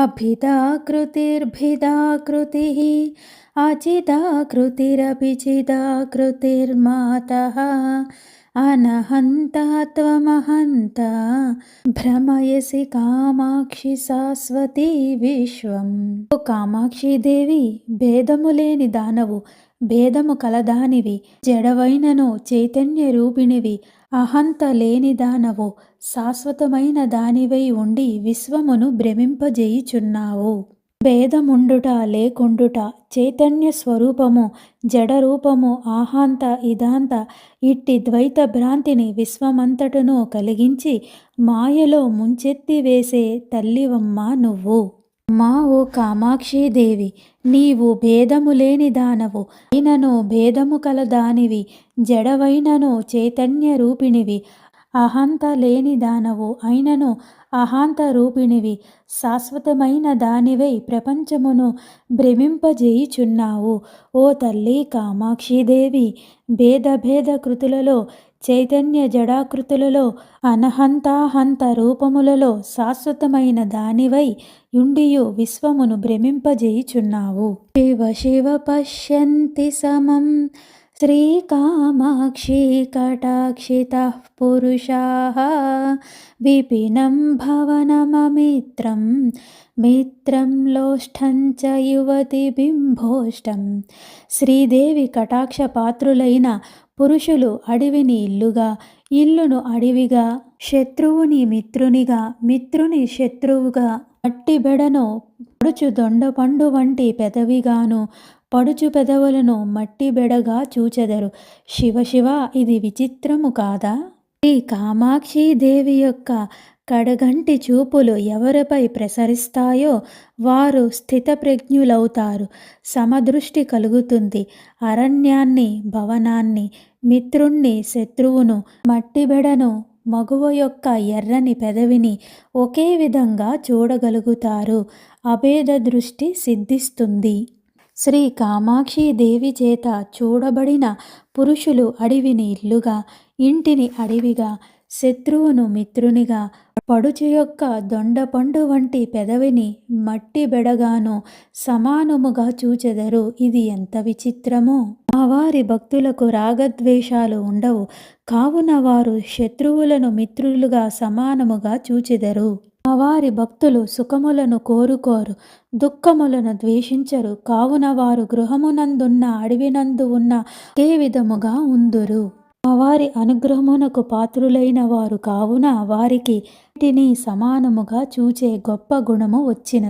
अभिधाकृतिर्भिदाकृतिः अचिदाकृतिरपि चिदाकृतिर्मातः अनहन्ता त्वमहन्ता భ్రమయసి కామాక్షి శాశ్వతి విశ్వం. ఓ కామాక్షి దేవి, భేదము లేని దానవు, భేదము కలదానివి, జడవైనను చైతన్య రూపిణివి, అహంత లేని దానవు, శాశ్వతమైన దానివై ఉండి విశ్వమును భ్రమింపజేయుచున్నావు. భేదముండుట లేకుండుట, చైతన్య స్వరూపము, జడరూపము, ఆహాంత ఇదాంత, ఇట్టి ద్వైత భ్రాంతిని విశ్వమంతటను కలిగించి మాయలో ముంచెత్తి వేసే తల్లివమ్మ నువ్వు. అమ్మా ఓ కామాక్షీదేవి, నీవు భేదము లేని దానవు, అయినను భేదము కల దానివి, జడవైనను చైతన్య రూపిణివి, అహంత లేని దానవు, అయినను అహాంత రూపిణివి, శాశ్వతమైన దానివై ప్రపంచమును భ్రమింపజేయుచున్నావు. ఓ తల్లి కామాక్షీదేవి, భేద కృతులలో, చైతన్య జడాకృతులలో, అనహంతాహంత రూపములలో శాశ్వతమైన దానివై యుండియు విశ్వమును భ్రమింపజేయుచున్నావు. శివ శివ పశ్యంతి సమం శ్రీకామాక్షి కటాక్షితః పురుషాః విపినం భవనమమిత్రం మిత్రం లోష్టం చ యువతి బింబోష్టం. శ్రీదేవి కటాక్ష పాత్రులైన పురుషులు అడవిని ఇల్లుగా, ఇల్లును అడవిగా, శత్రువుని మిత్రునిగా, మిత్రుని శత్రువుగా, మట్టి బెడను పడుచు దొండపండు వంటి పెదవిగాను, పడుచు పెదవులను మట్టి బెడగా చూచెదరు. శివ శివ, ఇది విచిత్రము కాదా? ఈ కామాక్షి దేవి యొక్క కడగంటి చూపులు ఎవరిపై ప్రసరిస్తాయో వారు స్థితప్రజ్ఞులవుతారు. సమదృష్టి కలుగుతుంది. అరణ్యాన్ని, భవనాన్ని, మిత్రుణ్ణి, శత్రువును, మట్టిబెడను, మగువ యొక్క ఎర్రని పెదవిని ఒకే విధంగా చూడగలుగుతారు. అభేద దృష్టి సిద్ధిస్తుంది. శ్రీ కామాక్షి దేవి చేత చూడబడిన పురుషులు అడవిని ఇల్లుగా, ఇంటిని అడవిగా, శత్రువును మిత్రునిగా, పడుచు యొక్క దొండపండు వంటి పెదవిని మట్టి బెడగాను సమానముగా చూచెదరు. ఇది ఎంత విచిత్రమో! మా వారి భక్తులకు రాగద్వేషాలు ఉండవు, కావున వారు శత్రువులను మిత్రులుగా సమానముగా చూచెదరు. మా వారి భక్తులు సుఖములను కోరుకోరు, దుఃఖములను ద్వేషించరు, కావున వారు గృహమునందున్న అడవినందు ఉన్న ఒకే విధముగా ఉందురు. మా వారి అనుగ్రహమునకు పాత్రులైన వారు కావున వారికి వీటిని సమానముగా చూచే గొప్ప గుణము వచ్చిన.